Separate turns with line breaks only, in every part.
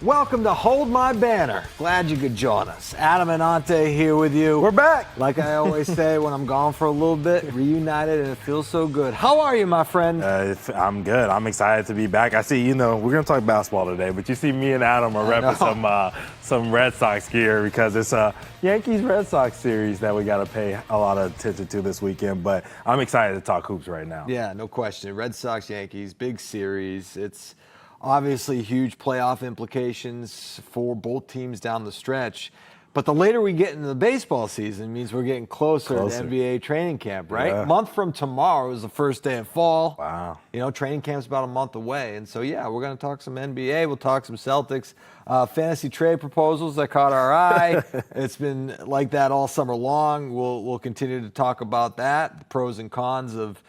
Welcome to Hold My Banner. Glad you could join us. Adam and Ante here with you.
We're back.
Like I always say when I'm gone for a little bit, reunited, and it feels so good. How are you, my friend?
I'm good. I'm excited to be back. I see, we're going to talk basketball today, but you see me and Adam are repping some Red Sox gear because it's a Yankees-Red Sox series that we got to pay a lot of attention to this weekend, but I'm excited to talk hoops right now.
Yeah, no question. Red Sox, Yankees, big series. It's obviously huge playoff implications for both teams down the stretch. But the later we get into the baseball season means we're getting closer. To NBA training camp, right?
Yeah.
A month from tomorrow is the first day of fall.
Wow.
Training camp's about a month away. And so, yeah, we're going to talk some NBA. We'll talk some Celtics. Fantasy trade proposals that caught our eye. It's been like that all summer long. We'll continue to talk about that, the pros and cons of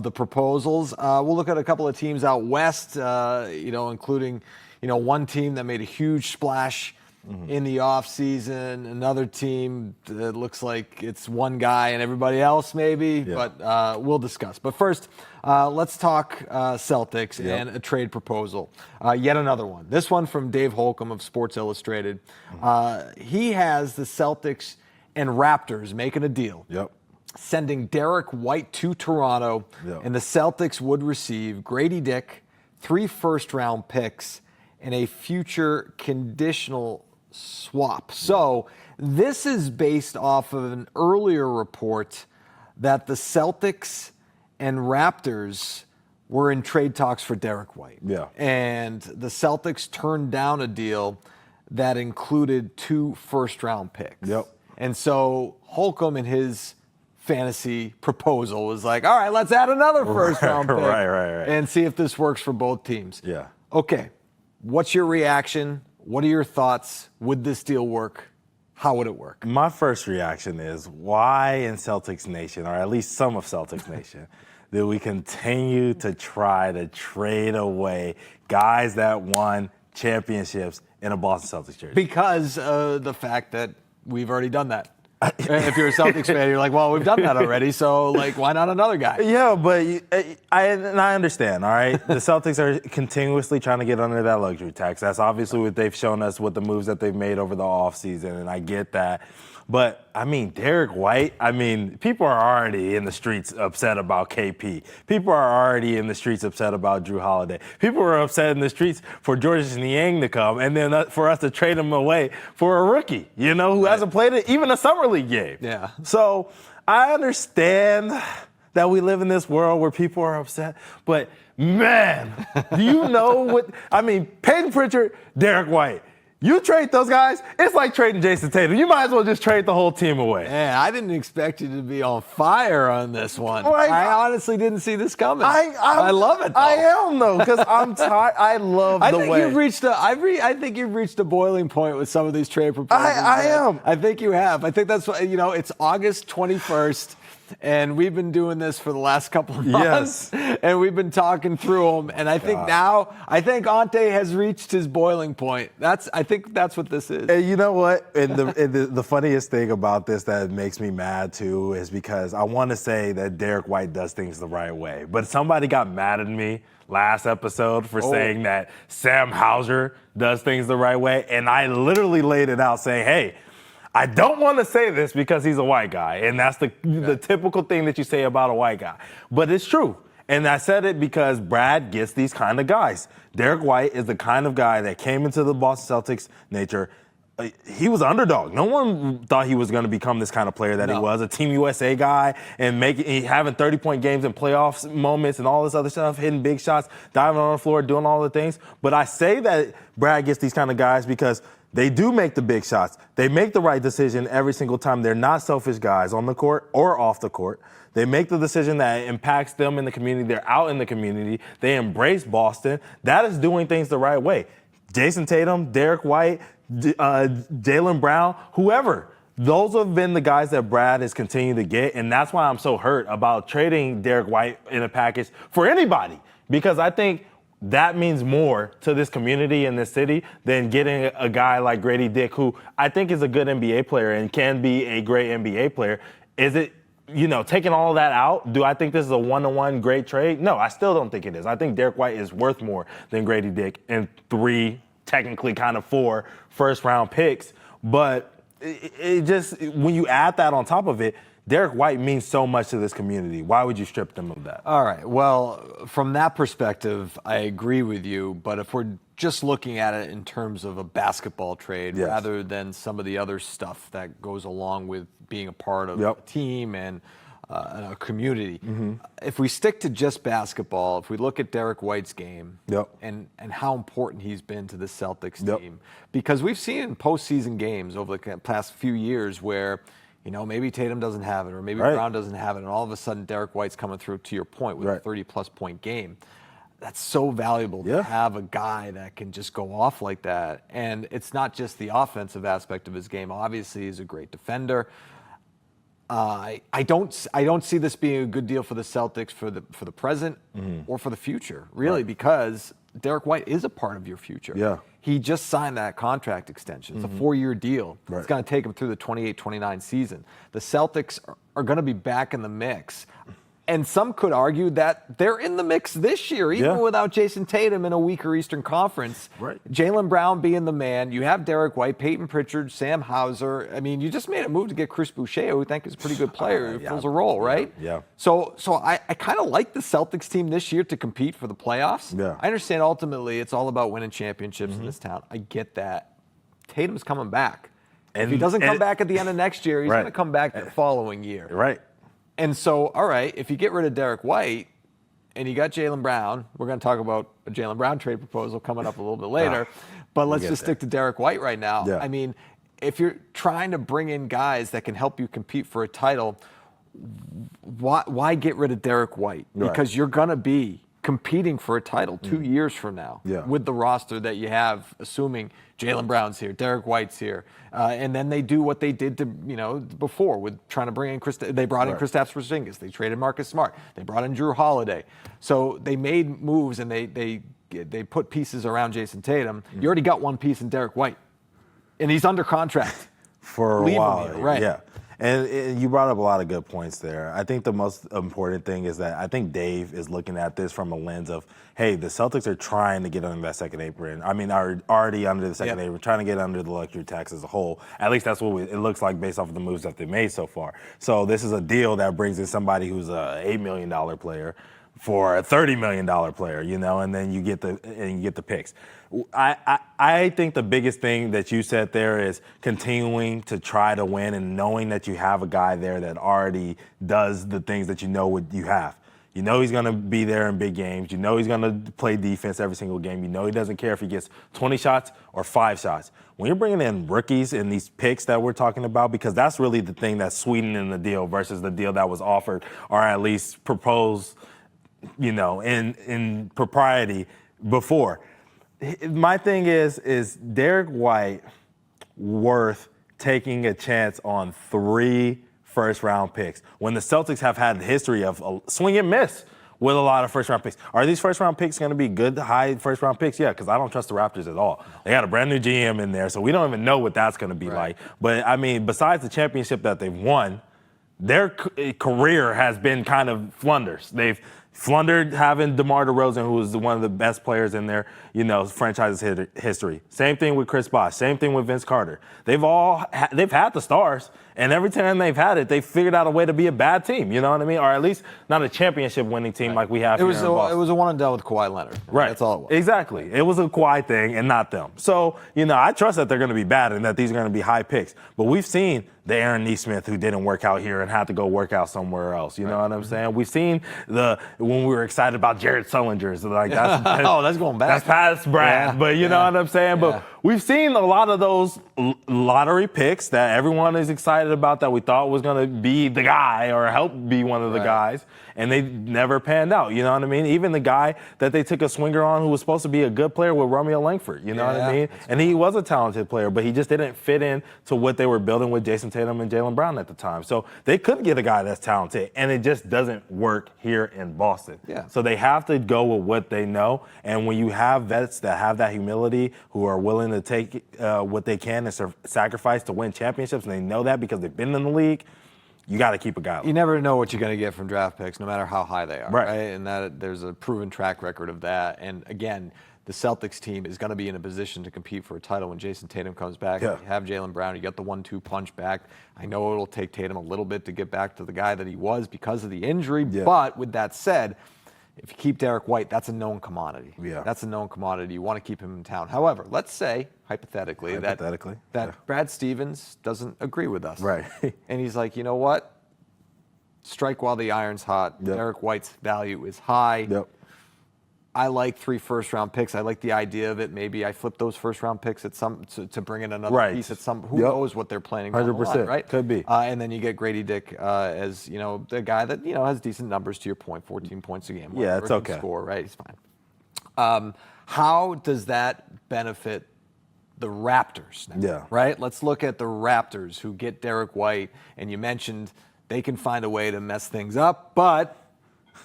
the proposals. We'll look at a couple of teams out west, including, one team that made a huge splash in the offseason, another team that looks like it's one guy and everybody else maybe, but we'll discuss. But first, let's talk Celtics and a trade proposal. Yet another one. This one from Dave Holcomb of Sports Illustrated. He has the Celtics and Raptors making a deal. Sending Derrick White to Toronto, and the Celtics would receive Gradey Dick, 3 first-round picks, and a future conditional swap. So this is based off of an earlier report that the Celtics and Raptors were in trade talks for Derrick White. And the Celtics turned down a deal that included 2 first-round picks. And so Holcomb and his fantasy proposal was like, all right, let's add another first-round pick and see if this works for both teams. Okay, what's your reaction? What are your thoughts? Would this deal work? How would it work?
My first reaction is, why in Celtics Nation, or at least some of Celtics Nation, do we continue to try to trade away guys that won championships in a Boston Celtics jersey?
Because the fact that we've already done that. If you're a Celtics fan, you're like, well, we've done that already, so, why not another guy?
Yeah, but I understand, all right? The Celtics are continuously trying to get under that luxury tax. That's obviously what they've shown us with the moves that they've made over the offseason, and I get that. But, Derrick White, people are already in the streets upset about KP. People are already in the streets upset about Drew Holiday. People are upset in the streets for Georges Niang to come and then for us to trade him away for a rookie, who hasn't played even a summer league game. So I understand that we live in this world where people are upset, but, man, do you know what – Peyton Pritchard, Derrick White. You trade those guys, it's like trading Jason Tatum. You might as well just trade the whole team away.
Man, I didn't expect you to be on fire on this one. I honestly didn't see this coming. I love it, though.
I am, though, because I'm tired. I love the way.
I think you've reached a boiling point with some of these trade proposals.
I am.
I think you have. I think that's what, it's August 21st. And we've been doing this for the last couple of months, and we've been talking through them. And I think Ante has reached his boiling point. I think that's what this is.
And you know what? And the funniest thing about this that makes me mad too is because I want to say that Derrick White does things the right way, but somebody got mad at me last episode for saying that Sam Hauser does things the right way, and I literally laid it out saying, hey, I don't want to say this because he's a white guy, and that's the typical thing that you say about a white guy. But it's true. And I said it because Brad gets these kind of guys. Derrick White is the kind of guy that came into the Boston Celtics nature. He was an underdog. No one thought he was going to become this kind of player that he was, a Team USA guy, and having 30-point games in playoffs moments and all this other stuff, hitting big shots, diving on the floor, doing all the things. But I say that Brad gets these kind of guys because they do make the big shots. They make the right decision every single time. They're not selfish guys on the court or off the court. They make the decision that impacts them in the community. They're out in the community. They embrace Boston. That is doing things the right way. Jason Tatum, Derrick White, Jaylen Brown, whoever. Those have been the guys that Brad has continued to get, and that's why I'm so hurt about trading Derrick White in a package for anybody, because I think that means more to this community and this city than getting a guy like Gradey Dick, who I think is a good NBA player and can be a great NBA player. Is it, taking all that out, do I think this is a one-to-one great trade? No, I still don't think it is. I think Derrick White is worth more than Gradey Dick in 3 technically kind of 4 first-round picks. But it just, when you add that on top of it, Derrick White means so much to this community. Why would you strip them of that?
All right. Well, from that perspective, I agree with you. But if we're just looking at it in terms of a basketball trade rather than some of the other stuff that goes along with being a part of a team and a community, if we stick to just basketball, if we look at Derrick White's game and how important he's been to the Celtics team, because we've seen in postseason games over the past few years where maybe Tatum doesn't have it or maybe Brown doesn't have it, and all of a sudden Derrick White's coming through, to your point, with a 30-plus point game. That's so valuable to have a guy that can just go off like that. And it's not just the offensive aspect of his game. Obviously, he's a great defender. I don't see this being a good deal for the Celtics for the present or for the future, really, because Derrick White is a part of your future.
Yeah.
He just signed that contract extension. It's a 4-year deal. It's going to take him through the 28-29 season. The Celtics are going to be back in the mix. And some could argue that they're in the mix this year, even without Jason Tatum in a weaker Eastern Conference. Jaylen Brown being the man. You have Derrick White, Peyton Pritchard, Sam Hauser. I mean, you just made a move to get Chris Boucher, who I think is a pretty good player, who fills a role, right? So I kind of like the Celtics team this year to compete for the playoffs. I understand ultimately it's all about winning championships in this town. I get that. Tatum's coming back. And if he doesn't come back at the end of next year, he's going to come back the following year. And so, all right, if you get rid of Derrick White and you got Jaylen Brown, we're going to talk about a Jaylen Brown trade proposal coming up a little bit later, but let's just stick to Derrick White right now. I mean, if you're trying to bring in guys that can help you compete for a title, why get rid of Derrick White? Because you're going to be competing for a title 2 years from now with the roster that you have, assuming Jaylen Brown's here, Derrick White's here, and then they do what they did to before with trying to bring in they brought in Kristaps Porzingis, they traded Marcus Smart, they brought in Drew Holiday, so they made moves and they put pieces around Jason Tatum. You already got one piece in Derrick White, and he's under contract
for a while, And you brought up a lot of good points there. I think the most important thing is that I think Dave is looking at this from a lens of, hey, the Celtics are trying to get under that second apron. I mean, are already under the second apron, trying to get under the luxury tax as a whole. At least that's what it looks like based off of the moves that they made so far. So this is a deal that brings in somebody who's a $8 million player for a $30 million player, and then you get the picks. I think the biggest thing that you said there is continuing to try to win and knowing that you have a guy there that already does the things that you have. You know he's going to be there in big games. You know he's going to play defense every single game. You know he doesn't care if he gets 20 shots or 5 shots. When you're bringing in rookies and these picks that we're talking about, because that's really the thing that's sweetening the deal versus the deal that was offered or at least proposed in propriety before. My thing is Derrick White worth taking a chance on 3 first-round picks when the Celtics have had a history of swing and miss with a lot of first-round picks? Are these first-round picks going to be good, high first-round picks? Yeah, because I don't trust the Raptors at all. They got a brand-new GM in there, so we don't even know what that's going to be like. But, I mean, besides the championship that they've won, their career has been kind of flunders. They've flundered having DeMar DeRozan, who was one of the best players in their, franchise's history. Same thing with Chris Bosh. Same thing with Vince Carter. They've had the stars, and every time they've had it, they've figured out a way to be a bad team. You know what I mean? Or at least not a championship-winning team like we have here in Boston. It
was a one-and-done with Kawhi Leonard. That's all it was.
Exactly. It was a Kawhi thing and not them. So, I trust that they're going to be bad and that these are going to be high picks. But we've seen the Aaron Nesmith who didn't work out here and had to go work out somewhere else. You know what I'm saying? We've seen when we were excited about Jared Sullinger's,
that's going back.
That's past Brad, but you know what I'm saying? But we've seen a lot of those lottery picks that everyone is excited about that we thought was going to be the guy or help be one of the guys, and they never panned out. You know what I mean? Even the guy that they took a swinger on who was supposed to be a good player with Romeo Langford. You know what I mean? And he was a talented player, but he just didn't fit in to what they were building with Jason Tatum and Jaylen Brown at the time. So they could get a guy that's talented, and it just doesn't work here in Boston. So they have to go with what they know, and when you have vets that have that humility, who are willing to take what they can and sacrifice to win championships, and they know that because they've been in the league, you got to keep a guy.
You never know what you're going to get from draft picks, no matter how high they are, right? And that there's a proven track record of that. And again, the Celtics team is going to be in a position to compete for a title when Jason Tatum comes back.
Yeah.
You have Jaylen Brown. You got the 1-2 punch back. I know it'll take Tatum a little bit to get back to the guy that he was because of the injury.
Yeah.
But with that said, if you keep Derrick White, that's a known commodity.
Yeah.
That's a known commodity. You want to keep him in town. However, let's say, hypothetically, that
yeah.
Brad Stevens doesn't agree with us.
Right.
And he's like, you know what? Strike while the iron's hot.
Yep.
Derrick White's value is high.
Yep.
I like 3 first-round picks. I like the idea of it. Maybe I flip those first-round picks at some to bring in another
Right.
piece at some. Who
Yep.
knows what they're planning?
100%,
right?
could be.
And then you get Gradey Dick as the guy that has decent numbers. To your point, 14 points a game.
Yeah, it's
whatever he can
okay.
Score, right? He's fine. How does that benefit the Raptors now?
Yeah.
Right. Let's look at the Raptors who get Derrick White, and you mentioned they can find a way to mess things up, but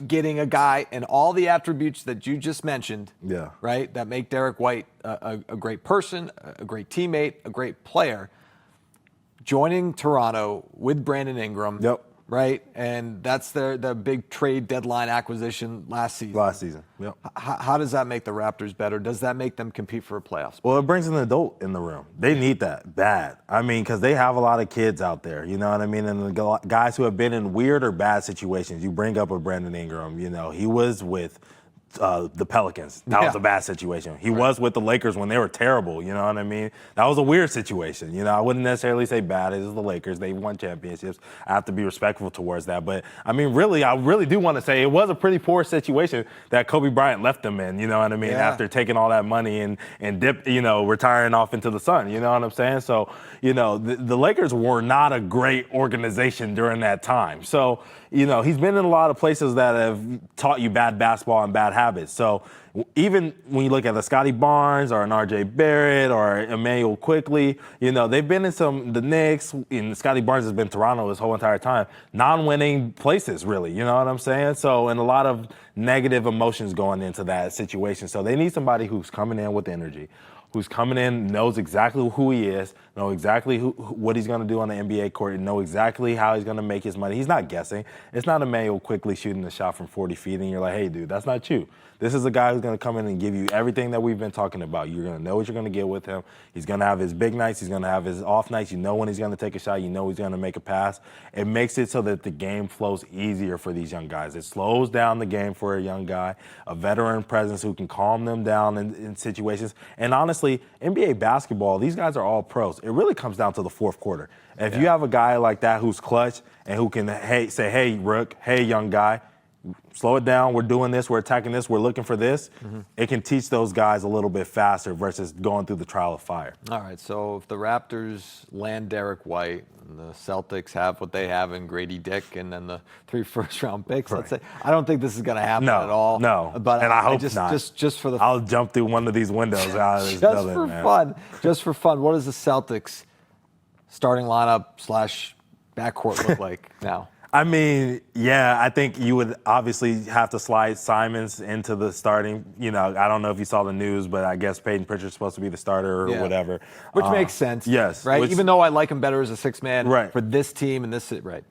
getting a guy and all the attributes that you just mentioned,
Yeah.
right, that make Derrick White a great person, a great teammate, a great player, joining Toronto with Brandon Ingram,
Yep.
right, and that's the big trade deadline acquisition last season.
Yep.
How does that make the Raptors better? Does that make them compete for a playoff spot?
Well, it brings an adult in the room. They need that bad. I mean, because they have a lot of kids out there, you know what I mean? And the guys who have been in weird or bad situations, you bring up a Brandon Ingram, he was with the Pelicans. That was a bad situation. He was with the Lakers when they were terrible, you know what I mean? That was a weird situation. I wouldn't necessarily say bad. It was the Lakers. They won championships. I have to be respectful towards that. But, I mean, really, I really do want to say it was a pretty poor situation that Kobe Bryant left them in, you know what I mean, after taking all that money and retiring off into the sun, you know what I'm saying? So, the Lakers were not a great organization during that time. So, he's been in a lot of places that have taught you bad basketball and bad habits. So even when you look at a Scotty Barnes or an R.J. Barrett or Emmanuel Quickly, they've been in the Knicks, and Scotty Barnes has been Toronto his whole entire time, non-winning places, really, you know what I'm saying? So, and a lot of negative emotions going into that situation. So they need somebody who's coming in with energy, who's coming in, knows exactly who he is, know exactly what he's going to do on the NBA court, and know exactly how he's going to make his money. He's not guessing. It's not Emmanuel quickly shooting the shot from 40 feet, and you're like, hey, dude, that's not you. This is a guy who's going to come in and give you everything that we've been talking about. You're going to know what you're going to get with him. He's going to have his big nights. He's going to have his off nights. You know when he's going to take a shot. You know he's going to make a pass. It makes it so that the game flows easier for these young guys. It slows down the game for a young guy, a veteran presence who can calm them down in situations. And honestly, NBA basketball, these guys are all pros. It really comes down to the fourth quarter. If you have a guy like that who's clutch and who can say, hey, Rook, hey, young guy, slow it down. We're doing this. We're attacking this. We're looking for this. Mm-hmm. It can teach those guys a little bit faster versus going through the trial of fire.
All right, so if the Raptors land Derrick White and the Celtics have what they have in Gradey Dick and then the 3 first-round picks, let's say, I don't think this is going to happen at all.
No,
but
and I hope
not. Just for the
I'll jump through one of these windows out of this
building,
for man.
fun. Just for fun. What does the Celtics starting lineup / backcourt look like now?
I mean, yeah, I think you would obviously have to slide Simons into the starting. I don't know if you saw the news, but I guess Peyton Pritchard's supposed to be the starter or whatever.
Which makes sense.
Yes.
Right? Even though I like him better as a 6-man for this team and this, right.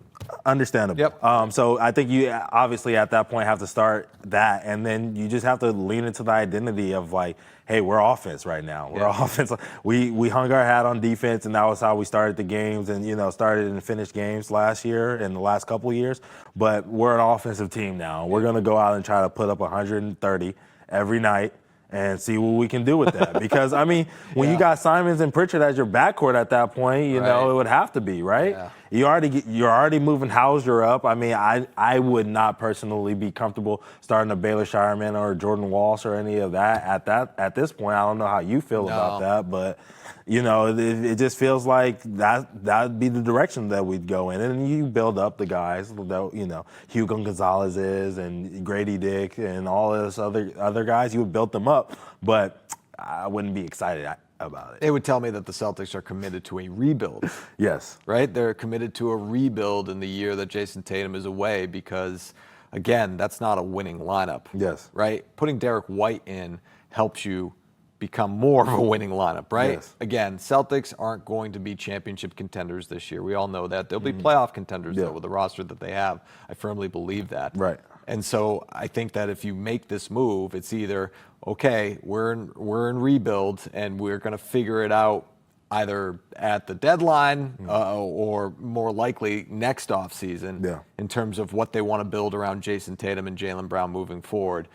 Understandable.
Yep.
So I think you obviously at that point have to start that, and then you just have to lean into the identity of like, hey, we're offense right now. We're offense. We hung our hat on defense, and that was how we started the games and, started and finished games last year and the last couple of years. But we're an offensive team now. We're going to go out and try to put up 130 every night and see what we can do with that. Because, I mean, when you got Simons and Pritchard as your backcourt at that point, you know, it would have to be, right? Yeah. You're already moving Hauser up. I mean, I would not personally be comfortable starting a Baylor Shireman or Jordan Walsh or any of that at this point. I don't know how you feel about that, but it just feels like that'd be the direction that we'd go in. And you build up the guys, Hugo Gonzalez's and Gradey Dick and all those other guys. You would build them up, but I wouldn't be excited about it.
It would tell me that the Celtics are committed to a rebuild.
Yes.
Right? They're committed to a rebuild in the year that Jason Tatum is away because, again, that's not a winning lineup.
Yes.
Right? Putting Derrick White in helps you become more of a winning lineup, right?
Yes.
Again, Celtics aren't going to be championship contenders this year. We all know that. They'll be playoff contenders, though, with the roster that they have. I firmly believe that.
Right.
And so I think that if you make this move, it's either, okay, we're in rebuild and we're going to figure it out either at the deadline or more likely next offseason in terms of what they want to build around Jason Tatum and Jaylen Brown moving forward.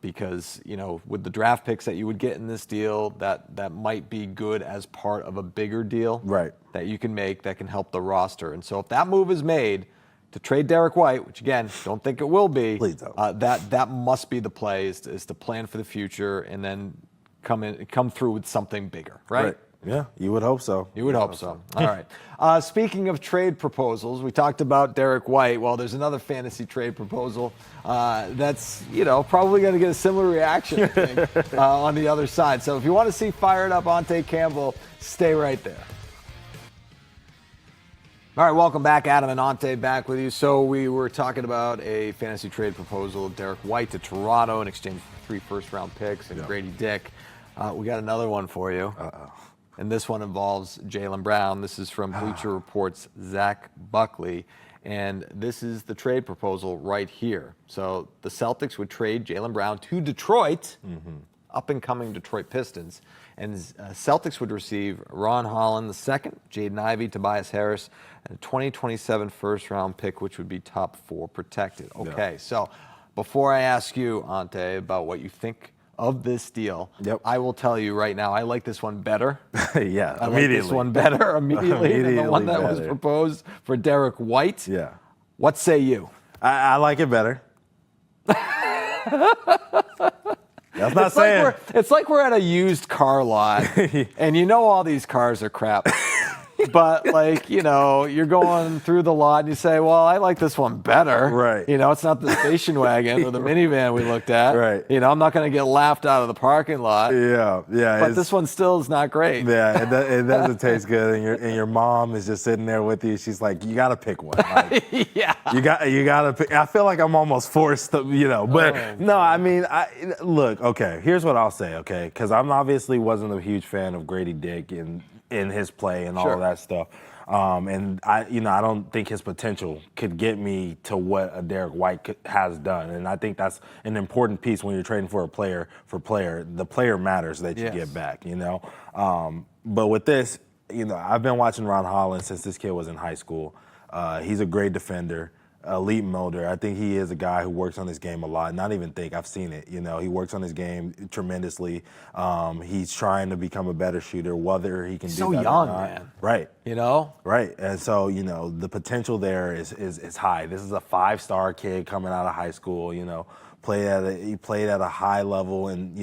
Because, with the draft picks that you would get in this deal, that might be good as part of a bigger deal that you can make that can help the roster. And so if that move is made to trade Derrick White, which again, don't think it will be,
please don't.
That must be the play, is to plan for the future and then come through with something bigger, right?
Yeah, you would hope so.
You would hope so. All right. Speaking of trade proposals, we talked about Derrick White. Well, there's another fantasy trade proposal that's, probably going to get a similar reaction, I think, on the other side. So if you want to see fired up Ante Campbell, stay right there. All right, welcome back. Adam and Ante back with you. So we were talking about a fantasy trade proposal of Derrick White to Toronto in exchange for 3 first-round picks and Gradey Dick. We got another one for you. And this one involves Jaylen Brown. This is from Bleacher Report's Zach Buckley. And this is the trade proposal right here. So the Celtics would trade Jaylen Brown to Detroit, up-and-coming Detroit Pistons. And Celtics would receive Ron Holland II, Jaden Ivey, Tobias Harris, and a 2027 first-round pick, which would be top 4 protected. Okay, so before I ask you, Ante, about what you think of this deal, I will tell you right now, I like this one better.
I
like this one better immediately than the one that was proposed for Derrick White. What say you?
I like it better. That's not saying.
It's like we're at a used car lot, and all these cars are crap. But, you're going through the lot and you say, well, I like this one better.
Right.
It's not the station wagon or the minivan we looked at.
Right.
I'm not going to get laughed out of the parking lot.
Yeah.
But this one still is not great.
Yeah, it doesn't taste good. And your mom is just sitting there with you. She's like, you got to pick one. You got to pick. I feel like I'm almost forced to, But no, I mean, look, okay, here's what I'll say, okay? Because I'm obviously wasn't a huge fan of Gradey Dick in his play and all of that stuff. And I don't think his potential could get me to what a Derrick White has done. And I think that's an important piece when you're trading for a player. The player matters that you get back, But with this, I've been watching Ron Holland since this kid was in high school. He's a great defender. Elite molder. I think he is a guy who works on his game a lot. Not even think, I've seen it. He works on his game tremendously. He's trying to become a better shooter, whether he can do that or not.
So young, man.
Right.
Right.
And so, the potential there is high. This is a 5-star kid coming out of high school, he played at a high level and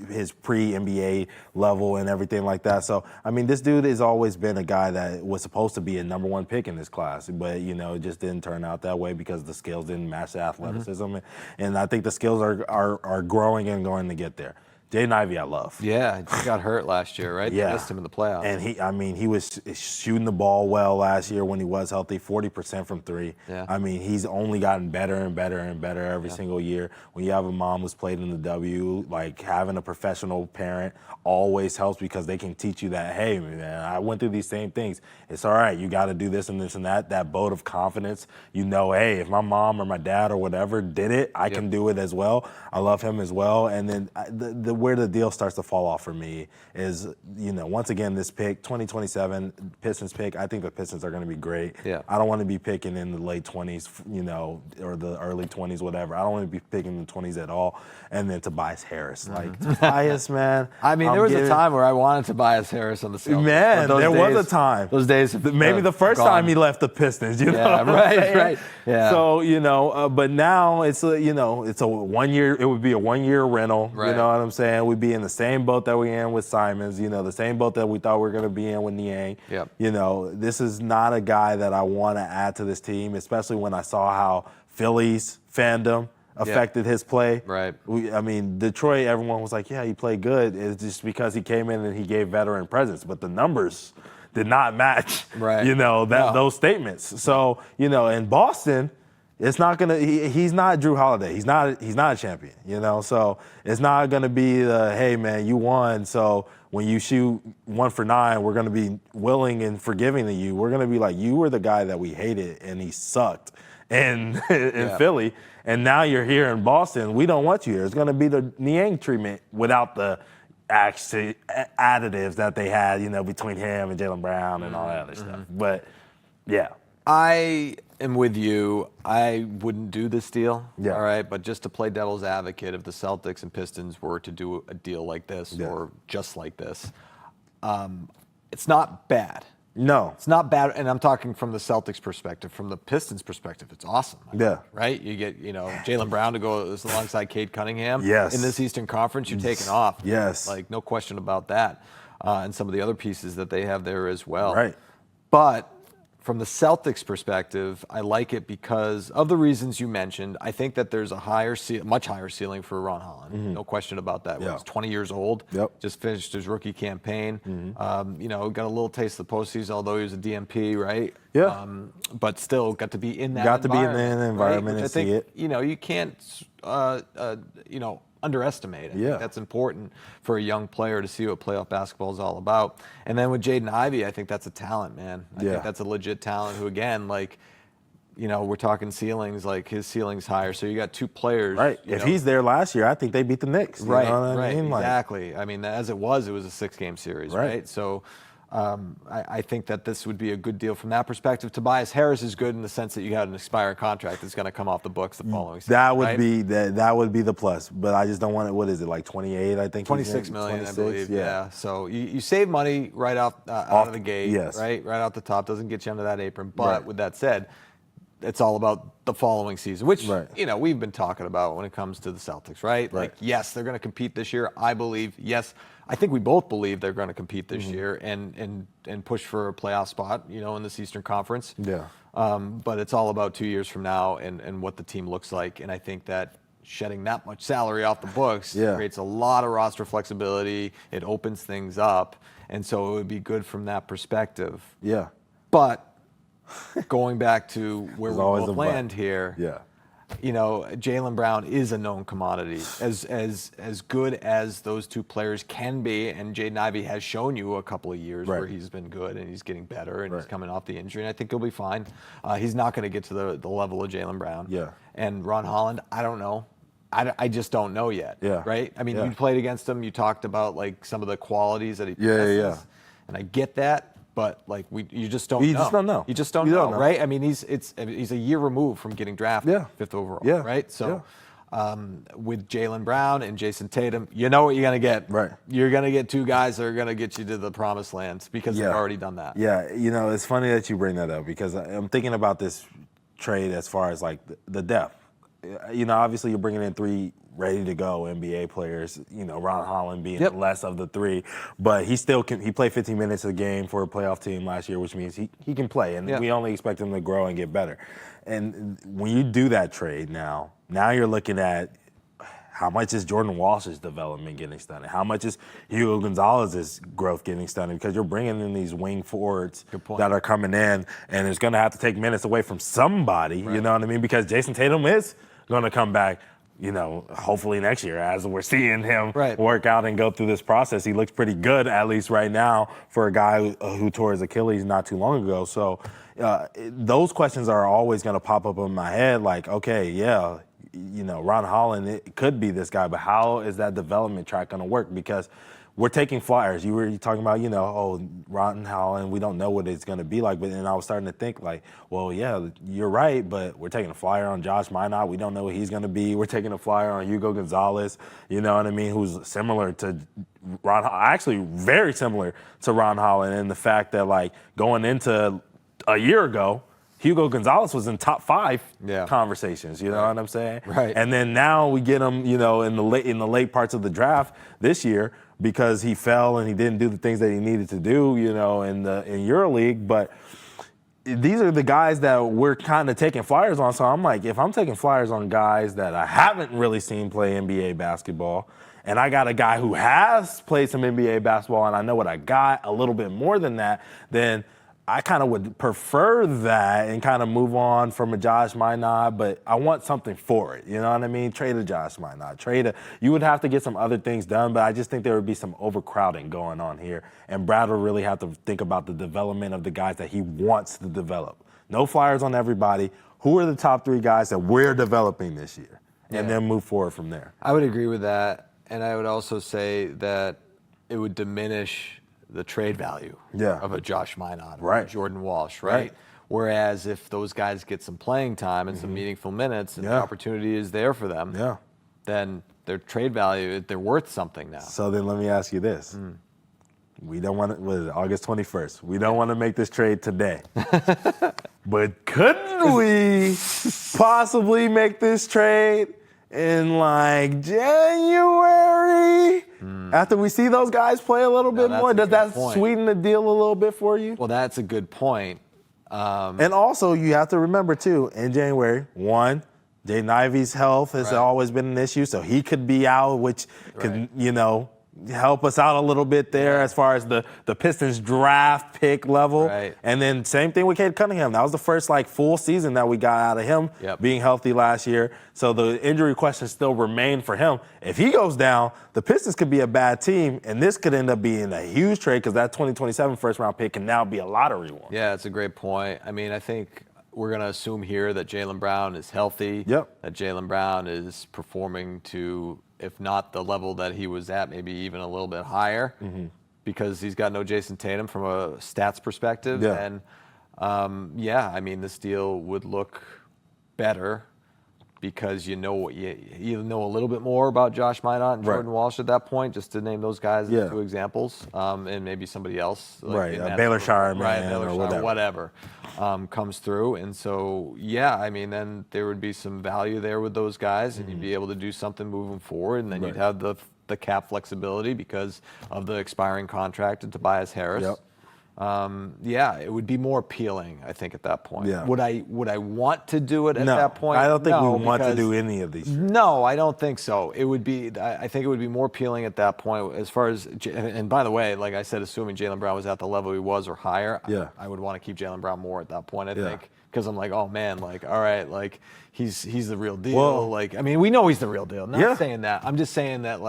his pre-NBA level and everything like that. So I mean, this dude has always been a guy that was supposed to be a number 1 pick in this class, but it just didn't turn out that way because the skills didn't match the athleticism. And I think the skills are growing and going to get there. Jaden Ivey, I love.
Yeah, he got hurt last year, right?
Yeah.
They missed him in the playoffs.
And he was shooting the ball well last year when he was healthy, 40% from 3.
Yeah.
I mean, he's only gotten better and better and better every single year. When you have a mom who's played in the W, like having a professional parent always helps because they can teach you that, hey, man, I went through these same things. It's all right. You got to do this and this and that. That boat of confidence, hey, if my mom or my dad or whatever did it, I can do it as well. I love him as well. And then where the deal starts to fall off for me is, once again, this pick, 2027 Pistons pick, I think the Pistons are going to be great.
Yeah.
I don't want to be picking in the late 20s, or the early 20s, whatever. I don't want to be picking the 20s at all. And then Tobias Harris. Like, Tobias, man.
I mean, there was a time where I wanted Tobias Harris on the Celtics.
Man, there was a time.
Those days
maybe the first time he left the Pistons,
right. Yeah.
So, but now it's a 1 year, it would be a 1 year rental,
right.
You know what I'm saying? We'd be in the same boat that we're in with Simons, the same boat that we thought we were going to be in with Niang.
Yep.
This is not a guy that I want to add to this team, especially when I saw how Philly's fandom affected his play.
Right.
Detroit, everyone was like, yeah, he played good. It's just because he came in and he gave veteran presence, but the numbers did not match, those statements. So, in Boston, it's not gonna. He's not Drew Holiday. He's not a champion. So it's not gonna be the, hey man, you won. So when you shoot 1 for 9, we're gonna be willing and forgiving to you. We're gonna be like, you were the guy that we hated and he sucked. in Philly, and now you're here in Boston. We don't want you here. It's going to be the Niang treatment without the additives that they had, between him and Jaylen Brown and all that other stuff. But, yeah.
I am with you. I wouldn't do this deal,
Yeah.
all right? But just to play devil's advocate, if the Celtics and Pistons were to do a deal like this or just like this, it's not bad.
No.
It's not bad, and I'm talking from the Celtics perspective. From the Pistons perspective, it's awesome.
Yeah.
Right? You get, Jaylen Brown to go alongside Cade Cunningham.
Yes.
In this Eastern Conference, you're taking off.
Yes.
Like, no question about that. And some of the other pieces that they have there as well.
Right.
But from the Celtics perspective, I like it because of the reasons you mentioned. I think that there's a much higher ceiling for Ron Holland. No question about that.
Yeah.
He's 20 years old.
Yep.
Just finished his rookie campaign. Got a little taste of the postseason, although he was a DMP, right?
Yeah.
But still got to be in that
Got to be in
environment,
the environment
right?
and see it.
You can't, underestimate. I think that's important for a young player to see what playoff basketball is all about. And then with Jaden Ivey, I think that's a talent, man. I think that's a legit talent who, again, we're talking ceilings, like his ceiling's higher. So you got two players.
Right. If he's there last year, I think they beat the Knicks. You
Right,
know what I mean?
exactly. I mean, as it was a 6-game series, right? So I think that this would be a good deal from that perspective. Tobias Harris is good in the sense that you got an expiring contract that's going to come off the books the following season.
That would be the plus, but I just don't want it. What is it, like 28? I think
26 million,
26?
I believe. Yeah. So you save money right out of the gate, right out the top. Doesn't get you under that apron. But with that said, it's all about the following season, which we've been talking about when it comes to the Celtics, right? Like, yes, they're going to compete this year. I believe, yes, I think we both believe they're going to compete this year and push for a playoff spot, in this Eastern Conference.
Yeah.
But it's all about 2 years from now and what the team looks like. And I think that shedding that much salary off the books creates a lot of roster flexibility. It opens things up, and so it would be good from that perspective.
Yeah.
But going back to where we both land here, Jaylen Brown is a known commodity. As good as those two players can be, and Jaden Ivey has shown you a couple of years where he's been good and he's getting better and he's coming off the injury, and I think he'll be fine. He's not going to get to the level of Jaylen Brown.
Yeah.
And Ron Holland, I don't know. I just don't know yet.
Yeah.
Right? I mean, you played against him. You talked about some of the qualities that he possesses. And I get that. But you just don't know.
You just don't know.
You just don't know, right? I mean, he's a year removed from getting drafted 5th overall, right? So with Jaylen Brown and Jason Tatum, you know what you're going to get.
Right.
You're going to get two guys that are going to get you to the promised land because they've already done that.
Yeah, it's funny that you bring that up because I'm thinking about this trade as far as the depth. Obviously you're bringing in 3 ready-to-go NBA players, Ron Holland being less of the 3. But he still he played 15 minutes a game for a playoff team last year, which means he can play. And we only expect him to grow and get better. And when you do that trade now you're looking at how much is Jordan Walsh's development getting stunted? How much is Hugo Gonzalez's growth getting stunted? Because you're bringing in these wing forwards that are coming in, and it's going to have to take minutes away from somebody, you know what I mean? Because Jason Tatum is going to come back, hopefully next year as we're seeing him work out and go through this process. He looks pretty good, at least right now, for a guy who tore his Achilles not too long ago. So those questions are always going to pop up in my head like, okay, Ron Holland, it could be this guy, but how is that development track going to work? Because we're taking flyers. You were talking about, Ron Holland, we don't know what it's going to be like. But then I was starting to think you're right, but we're taking a flyer on Josh Minot. We don't know what he's going to be. We're taking a flyer on Hugo Gonzalez, you know what I mean, who's similar to Ron, actually very similar to Ron Holland in the fact that, going into a year ago, Hugo Gonzalez was in top 5 conversations, you know what I'm saying?
Right.
And then now we get him, in the late parts of the draft this year because he fell and he didn't do the things that he needed to do, in EuroLeague. But these are the guys that we're kind of taking flyers on. So I'm like, if I'm taking flyers on guys that I haven't really seen play NBA basketball, and I got a guy who has played some NBA basketball and I know what I got, a little bit more than that, then I kind of would prefer that and kind of move on from a Josh Minot, but I want something for it. You know what I mean? Trade a Josh Minot. You would have to get some other things done, but I just think there would be some overcrowding going on here. And Brad will really have to think about the development of the guys that he wants to develop. No flyers on everybody. who are the top 3 guys that we're developing this year, and then move forward from there.
I would agree with that, and I would also say that it would diminish the trade value of a Josh Minot or a Jordan Walsh, right? Whereas if those guys get some playing time and some meaningful minutes and the opportunity is there for them, then their trade value, they're worth something now.
So then let me ask you this. We don't want to, what is it, August 21st. We don't want to make this trade today. But couldn't we possibly make this trade in like January? After we see those guys play a little bit more? Does that sweeten the deal a little bit for you?
Well, that's a good point.
And also, you have to remember, too, in January, one, Jaden Ivey's health has always been an issue, so he could be out, which could, help us out a little bit there as far as the Pistons draft pick level. And then same thing with Cade Cunningham. That was the first full season that we got out of him being healthy last year. So the injury question still remained for him. If he goes down, the Pistons could be a bad team, and this could end up being a huge trade because that 2027 first-round pick can now be a lottery one.
Yeah, that's a great point. I mean, I think we're going to assume here that Jaylen Brown is healthy, that Jaylen Brown is performing to, if not the level that he was at, maybe even a little bit higher, because he's got no Jason Tatum from a stats perspective. And, I mean, this deal would look better because you know a little bit more about Josh Minot and Jordan Walsh at that point, just to name those guys as 2 examples, and maybe somebody else.
Baylor Shire,
or whatever comes through. And so, I mean, then there would be some value there with those guys, and you'd be able to do something moving forward, and then you'd have the cap flexibility because of the expiring contract to Tobias Harris. It would be more appealing, I think, at that point. Would I want to do it at that point?
I don't think we want to do any of these.
No, I don't think so. It would be. I think it would be more appealing at that point. As far as, and by the way, like I said, assuming Jaylen Brown was at the level he was or higher, I would want to keep Jaylen Brown more at that point. I think because I'm like, oh man, all right, he's the real deal.
Well,
I mean, we know he's the real deal. I'm not saying that. I'm just saying that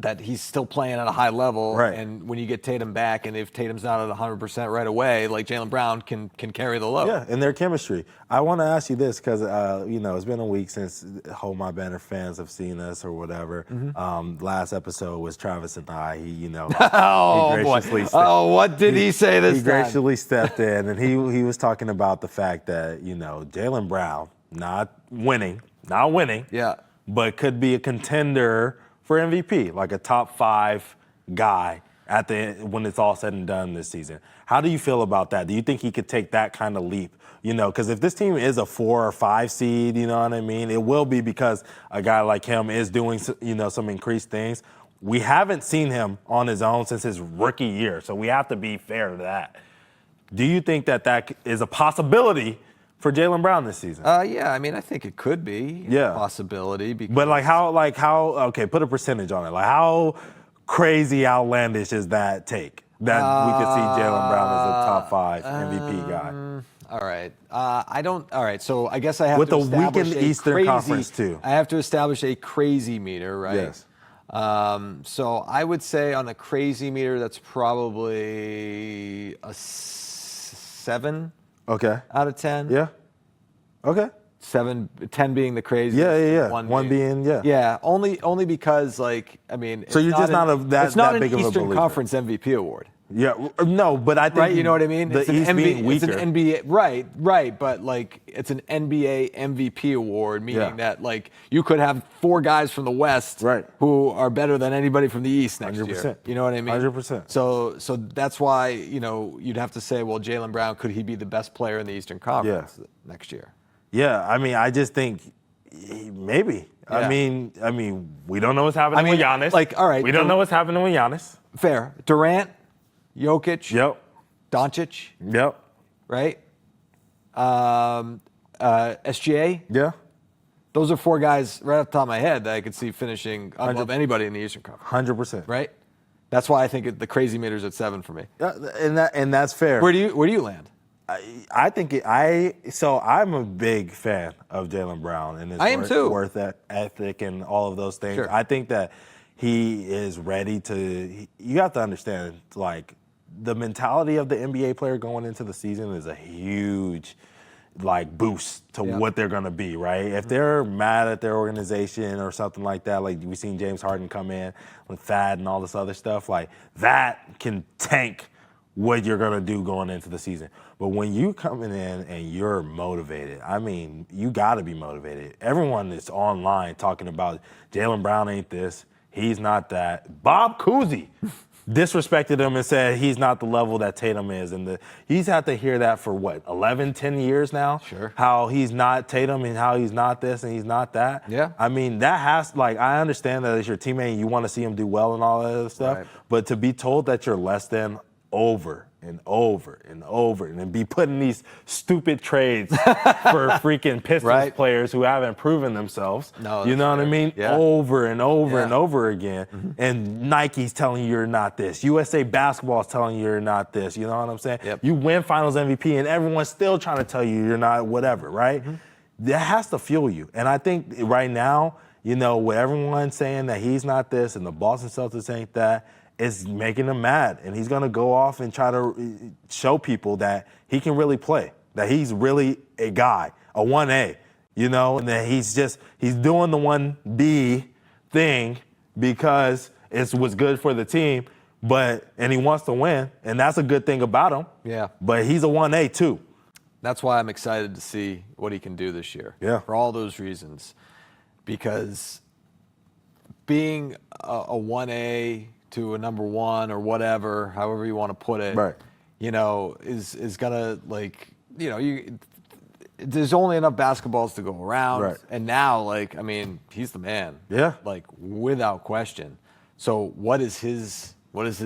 that he's still playing at a high level, and when you get Tatum back, and if Tatum's not at 100% right away, Jaylen Brown can carry the load.
Yeah, and their chemistry. I want to ask you this because it's been a week since Hold My Banner fans have seen us or whatever. Last episode was Travis and I. He graciously
what did he say this time?
He graciously stepped in, and he was talking about the fact that Jaylen Brown not winning, but could be a contender for MVP, like a top 5 guy when it's all said and done this season. How do you feel about that? Do you think he could take that kind of leap? Because if this team is a 4 or 5 seed, you know what I mean, it will be because a guy like him is doing, some increased things. We haven't seen him on his own since his rookie year, so we have to be fair to that. Do you think that is a possibility for Jaylen Brown this season?
I mean, I think it could be a possibility.
But how? Okay, put a percentage on it. How crazy, outlandish is that take that we could see Jaylen Brown as a top 5 MVP guy?
All right. I don't. All right. So I guess I have
with
to
a weakened Eastern Conference too.
I have to establish a crazy meter, right?
Yes.
So I would say on a crazy meter, that's probably a 7.
Okay.
Out of 10.
Yeah. Okay.
10 being the craziest.
Yeah. One being.
Yeah. Only because I mean.
So you're just not a that
It's not
that big
an
of a
Eastern
believer.
Conference MVP award.
Yeah. No, but I think.
Right. You know what I mean?
The East being weaker.
It's an NBA. Right. But it's an NBA MVP award, meaning that you could have 4 guys from the West who are better than anybody from the East next
100%.
year. You know what I mean?
100%.
So that's why you'd have to say, well, Jaylen Brown, could he be the best player in the Eastern Conference next year?
Yeah. I mean, I just think maybe. Yeah. I mean, we don't know what's happening with Giannis.
All right,
we don't know what's happening with Giannis.
Fair. Durant, Jokic.
Yep.
Doncic.
Yep.
Right. SGA.
Yeah.
Those are 4 guys right off the top of my head that I could see finishing above anybody in the Eastern Conference.
100%.
Right. That's why I think the crazy meter's at 7 for me.
And that's fair.
Where do you land?
I think I'm a big fan of Jaylen Brown and his worth ethic and all of those things.
Sure.
I think that he is ready to. You have to understand, the mentality of the NBA player going into the season is a huge like boost to what they're gonna be, right? If they're mad at their organization or something like that, like we seen James Harden come in with Thad and all this other stuff, like that can tank what you're gonna do going into the season. But when you coming in and you're motivated, I mean, you gotta be motivated. Everyone is online talking about Jaylen Brown ain't this, he's not that. Bob Cousy disrespected him and said he's not the level that Tatum is. And he's had to hear that for what, 11, 10 years now?
Sure.
How he's not Tatum and how he's not this and he's not that.
Yeah.
I mean, that has, like, I understand that as your teammate and you want to see him do well and all that other stuff.
Right.
But to be told that you're less than over and over and over and then be putting these stupid trades for freaking Pistons players who haven't proven themselves.
No,
you know what I mean?
Yeah.
Over and over and over again. And Nike's telling you you're not this. USA Basketball's telling you you're not this. You know what I'm saying?
Yep.
You win Finals MVP and everyone's still trying to tell you you're not whatever, right? That has to fuel you. And I think right now, you know, with everyone saying that he's not this and the Boston Celtics ain't that, is making him mad, and he's going to go off and try to show people that he can really play, that he's really a guy, a 1A, you know, and that he's doing the 1B thing because it's what's good for the team, and he wants to win, and that's a good thing about him.
Yeah.
But he's a 1A too.
That's why I'm excited to see what he can do this year.
Yeah.
For all those reasons, because being a 1A to a number 1 or whatever, however you want to put it,
Right.
you know, is gonna, like, you know, there's only enough basketballs to go around.
Right.
And now, like, I mean, he's the man.
Yeah.
Like, without question. So what is his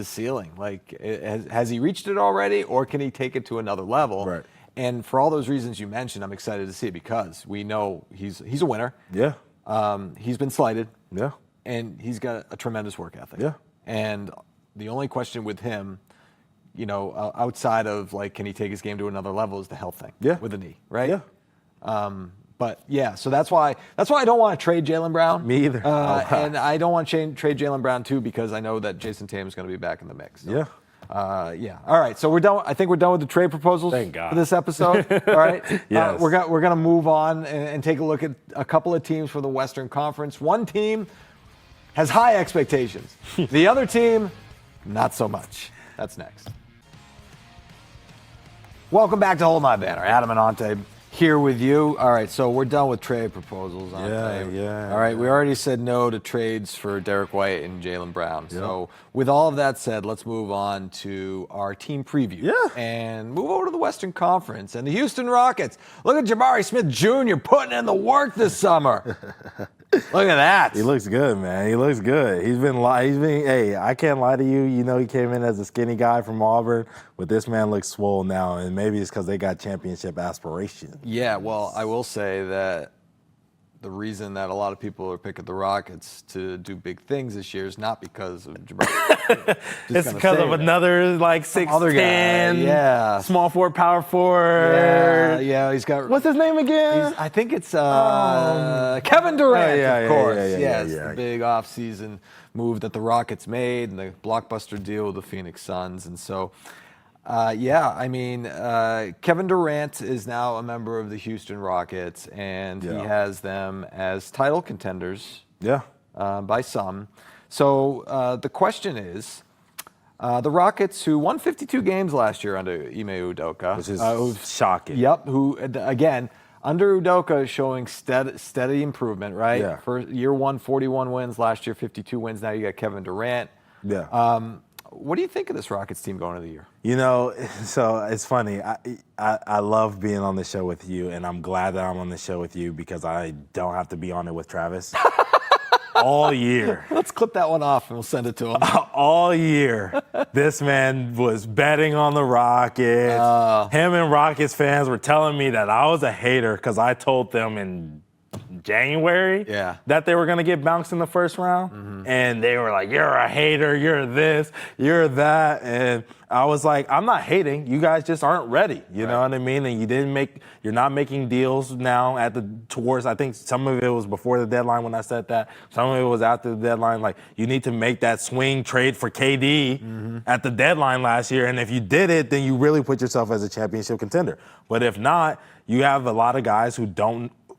ceiling? Like, has he reached it already, or can he take it to another level?
Right.
And for all those reasons you mentioned, I'm excited to see it because we know he's a winner.
Yeah.
He's been slighted.
Yeah.
And he's got a tremendous work ethic.
Yeah.
And the only question with him, you know, outside of, like, can he take his game to another level, is the health thing.
Yeah.
With the knee, right?
Yeah.
But yeah, so that's why I don't want to trade Jaylen Brown.
Me either.
And I don't want to trade Jaylen Brown too, because I know that Jason Tatum is going to be back in the mix. So, yeah. All right. So we're done. I think we're done with the trade proposals.
Thank God.
For this episode. All right.
Yes.
We're going to move on and take a look at a couple of teams from the Western Conference. One team has high expectations. The other team, not so much. That's next. Welcome back to Hold My Banner. Adam and Ante here with you. All right, so we're done with trade proposals. Ante.
Yeah.
All right, we already said no to trades for Derrick White and Jaylen Brown. So with all of that said, let's move on to our team preview.
Yeah.
And move over to the Western Conference and the Houston Rockets. Look at Jabari Smith Jr. putting in the work this summer. Look at that.
He looks good, man. He looks good. Hey, I can't lie to you. You know, he came in as a skinny guy from Auburn, but this man looks swole now, and maybe it's because they got championship aspirations.
Yeah, well, I will say that the reason that a lot of people are picking the Rockets to do big things this year is not because of Jabari.
It's because of another, like, 6'10",
yeah,
small forward, power forward.
Yeah, he's got.
What's his name again?
I think it's Kevin Durant, of course. Yes,
yeah.
The big offseason move that the Rockets made and the blockbuster deal with the Phoenix Suns. And so, I mean, Kevin Durant is now a member of the Houston Rockets, and he has them as title contenders by some. So the question is, the Rockets, who won 52 games last year under Ime Udoka.
Which is shocking.
Yep, who, again, under Udoka is showing steady improvement, right?
Yeah.
For year one, 41 wins. Last year, 52 wins. Now you got Kevin Durant.
Yeah.
What do you think of this Rockets team going into the year?
You know, so it's funny. I love being on the show with you, and I'm glad that I'm on the show with you because I don't have to be on it with Travis. All year.
Let's clip that one off and we'll send it to him.
All year, this man was betting on the Rockets. Him and Rockets fans were telling me that I was a hater because I told them in January that they were going to get bounced in the first round. And they were like, you're a hater, you're this, you're that. And I was like, I'm not hating. You guys just aren't ready. You know what I mean? And you're not making deals now towards, I think some of it was before the deadline when I said that. Some of it was after the deadline. Like, you need to make that swing trade for KD at the deadline last year. And if you did it, then you really put yourself as a championship contender. But if not, you have a lot of guys who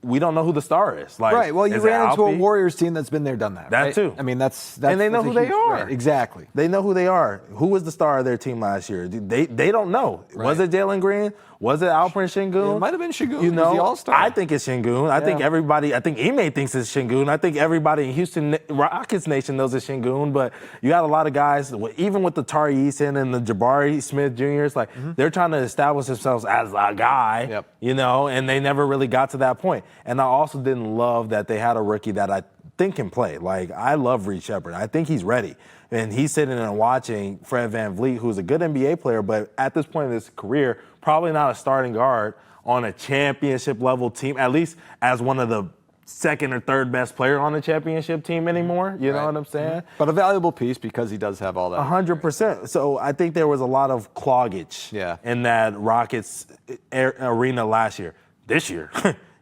we don't know who the star is. Like,
right. Well, you ran into a Warriors team that's been there, done that.
That
right?
too.
I mean, that's
and they know who they are.
Right, exactly.
They know who they are. Who was the star of their team last year? They don't know. Right. Was it Jalen Green? Was it Alperen Şengün?
It might have been Şengün.
You know,
the All-Star.
I think it's Şengün. I think everybody. I think Ime thinks it's Şengün. I think everybody in Houston Rockets Nation knows it's Şengün. But you had a lot of guys, even with the Tari Eason and the Jabari Smith Juniors, like they're trying to establish themselves as a guy. You know, and they never really got to that point. And I also didn't love that they had a rookie that I think can play. Like, I love Reed Shepherd. I think he's ready. And he's sitting and watching Fred VanVleet, who's a good NBA player, but at this point in his career, probably not a starting guard on a championship-level team, at least as one of the second or third best player on the championship team anymore. You know what I'm saying?
But a valuable piece because he does have all that.
100%. So I think there was a lot of cloggage in that Rockets arena last year. This year,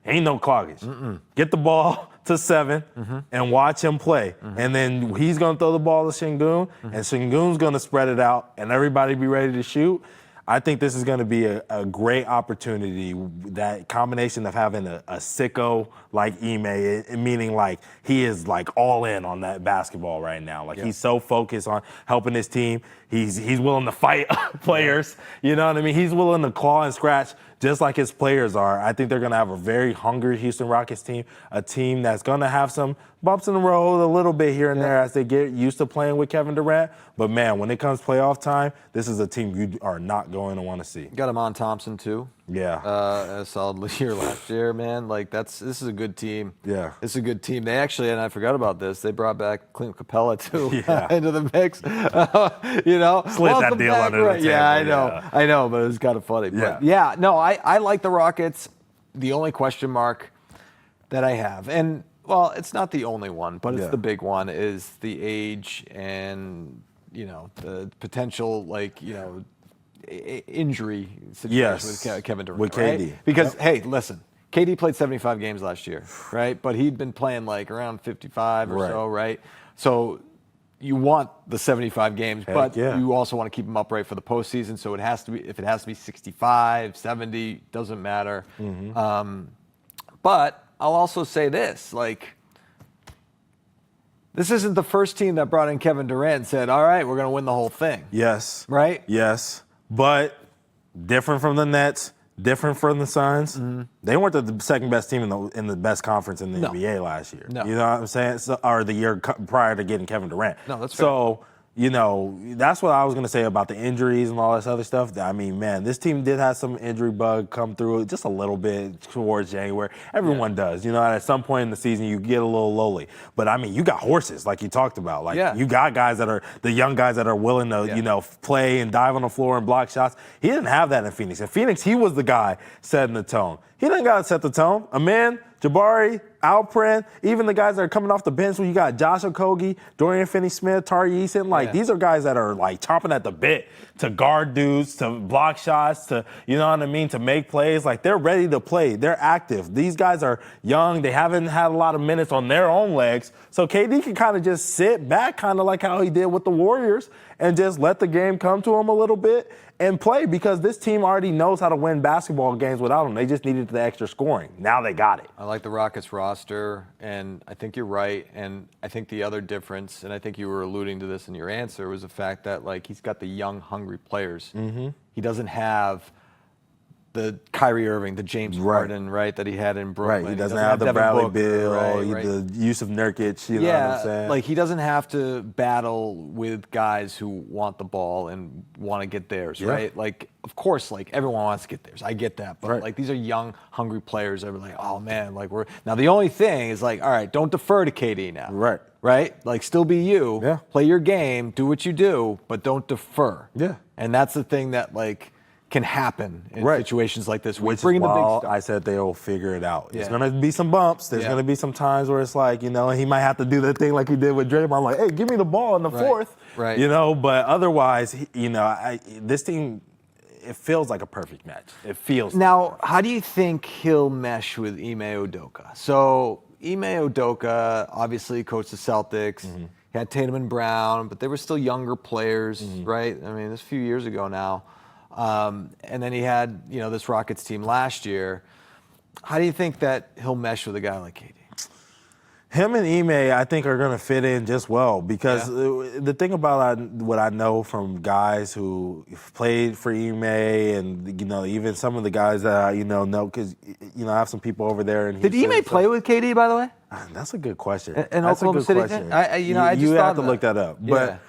ain't no cloggage. Get the ball to 7 and watch him play. And then he's going to throw the ball to Şengün, and Şengün's going to spread it out, and everybody be ready to shoot. I think this is going to be a great opportunity, that combination of having a sicko like Ime, meaning like he is like all in on that basketball right now. Like he's so focused on helping his team. He's willing to fight players. You know what I mean? He's willing to claw and scratch just like his players are. I think they're going to have a very hungry Houston Rockets team, a team that's going to have some bumps in the road a little bit here and there as they get used to playing with Kevin Durant. But, man, when it comes playoff time, this is a team you are not going to want to see.
Got him on Thompson, too.
Yeah.
A solid year last year, man. Like, this is a good team.
Yeah.
It's a good team. They actually, and I forgot about this, they brought back Clint Capella, too, into the mix. You know?
Slid that deal under the table.
Yeah, I know. I know, but it was kind of funny. But, I like the Rockets. The only question mark that I have, and, well, it's not the only one, but it's the big one, is the age and, you know, the potential, like, you know, injury situation with Kevin Durant.
With KD.
Right? Because, hey, listen, KD played 75 games last year, right? But he'd been playing like around 55 or so, right? So you want the 75 games, but you also want to keep him upright for the postseason. So it has to be, if it has to be 65, 70, doesn't matter. But I'll also say this, like, this isn't the first team that brought in Kevin Durant and said, all right, we're going to win the whole thing.
Yes.
Right?
Yes. But different from the Nets, different from the Suns. They weren't the second best team in the best conference in the NBA last year.
No.
You know what I'm saying? So, or the year prior to getting Kevin Durant.
No, that's fair.
So, you know, that's what I was going to say about the injuries and all this other stuff. I mean, man, this team did have some injury bug come through just a little bit towards January. Everyone does. You know, at some point in the season, you get a little lowly. But, I mean, you got horses, like you talked about. Like, you got guys that are the young guys that are willing to, you know, play and dive on the floor and block shots. He didn't have that in Phoenix. In Phoenix, he was the guy setting the tone. He didn't got to set the tone. Amen. Jabari, Alperen, even the guys that are coming off the bench when you got Josh Okogie, Dorian Finney-Smith, Tari Eason, like these are guys that are like chomping at the bit to guard dudes, to block shots, to, you know what I mean, to make plays. Like they're ready to play. They're active. These guys are young. They haven't had a lot of minutes on their own legs. So KD can kind of just sit back, kind of like how he did with the Warriors, and just let the game come to him a little bit and play, because this team already knows how to win basketball games without him. They just needed the extra scoring. Now they got it.
I like the Rockets roster, and I think you're right. And I think the other difference, and I think you were alluding to this in your answer, was the fact that, like, he's got the young, hungry players. He doesn't have the Kyrie Irving, the James Harden, right, that he had in Brooklyn.
Right, he doesn't have the
Devin
Bradley
Booker,
Beal, the Yusuf Nurkic, you know what I'm saying?
Like he doesn't have to battle with guys who want the ball and want to get theirs, right? Like, of course, like everyone wants to get theirs. I get that, but like these are young, hungry players that are like, oh man, like we're now. The only thing is like, all right, don't defer to KD now, right? Like still be you, play your game, do what you do, but don't defer. And that's the thing that like can happen in
Right.
situations like this.
Which is
Bringing the big
why
stuff.
I said they'll figure it out. There's
Yeah.
going to be some bumps. There's
Yeah.
going to be some times where it's like, he might have to do that thing like he did with Draymond. Like, hey, give me the ball in the fourth.
Right.
But otherwise, this team, it feels like a perfect match. It feels.
Now, how do you think he'll mesh with Ime Udoka? So Ime Udoka obviously coached the Celtics. He had Tatum and Brown, but they were still younger players, right? I mean, this is a few years ago now. And then he had, this Rockets team last year. How do you think that he'll mesh with a guy like KD?
Him and Ime, I think, are going to fit in just well because the thing about what I know from guys who played for Ime and, even some of the guys that I, know, because, I have some people over there. And
Did Ime play with KD, by the way?
That's a good question.
In
That's
Oklahoma
a good
City?
question.
I just
you
thought
have to
that.
look that up.
Yeah.
But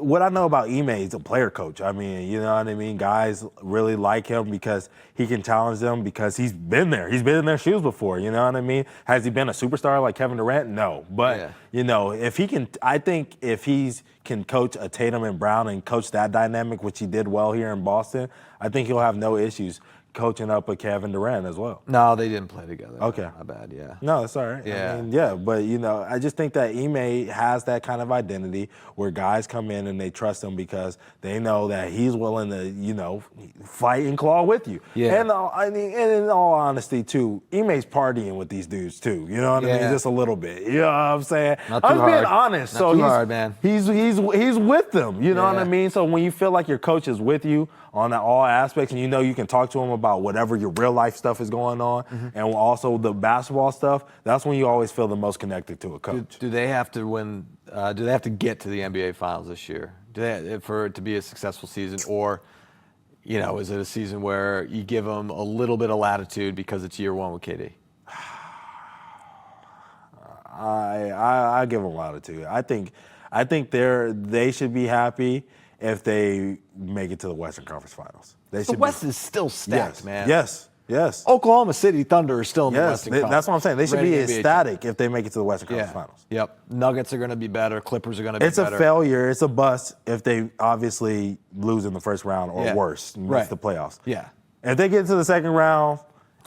what I know about Ime, he's a player coach. I mean, you know what I mean? Guys really like him because he can challenge them because he's been there. He's been in their shoes before, you know what I mean? Has he been a superstar like Kevin Durant? No. But, if he can, I think if he can coach a Tatum and Brown and coach that dynamic, which he did well here in Boston, I think he'll have no issues coaching up a Kevin Durant as well.
No, they didn't play together.
Okay.
Not bad, yeah.
No, that's all right.
Yeah.
But, I just think that Ime has that kind of identity where guys come in and they trust him because they know that he's willing to, fight and claw with you.
Yeah.
And in all honesty, too, Ime's partying with these dudes, too. You know what I mean? Just a little bit. You know what I'm saying?
Not too
I'm being
hard.
honest.
Not too hard, man.
He's with them. You know what I
Yeah.
mean? So when you feel like your coach is with you on all aspects and you can talk to him about whatever your real life stuff is going on and also the basketball stuff, that's when you always feel the most connected to a coach.
Do they have to win? Do they have to get to the NBA Finals this year? For it to be a successful season, or is it a season where you give them a little bit of latitude because it's year one with KD?
I give them latitude. I think they should be happy if they make it to the Western Conference Finals.
The West is still stacked, man.
Yes.
Oklahoma City Thunder is still in the Western Conference.
That's what I'm saying. They should be
Ready to be
ecstatic if they make it to the Western Conference Finals.
Yep. Nuggets are going to be better. Clippers are going to be better.
It's a failure. It's a bust if they obviously lose in the first round or worse, miss the playoffs.
Yeah.
If they get to the second round,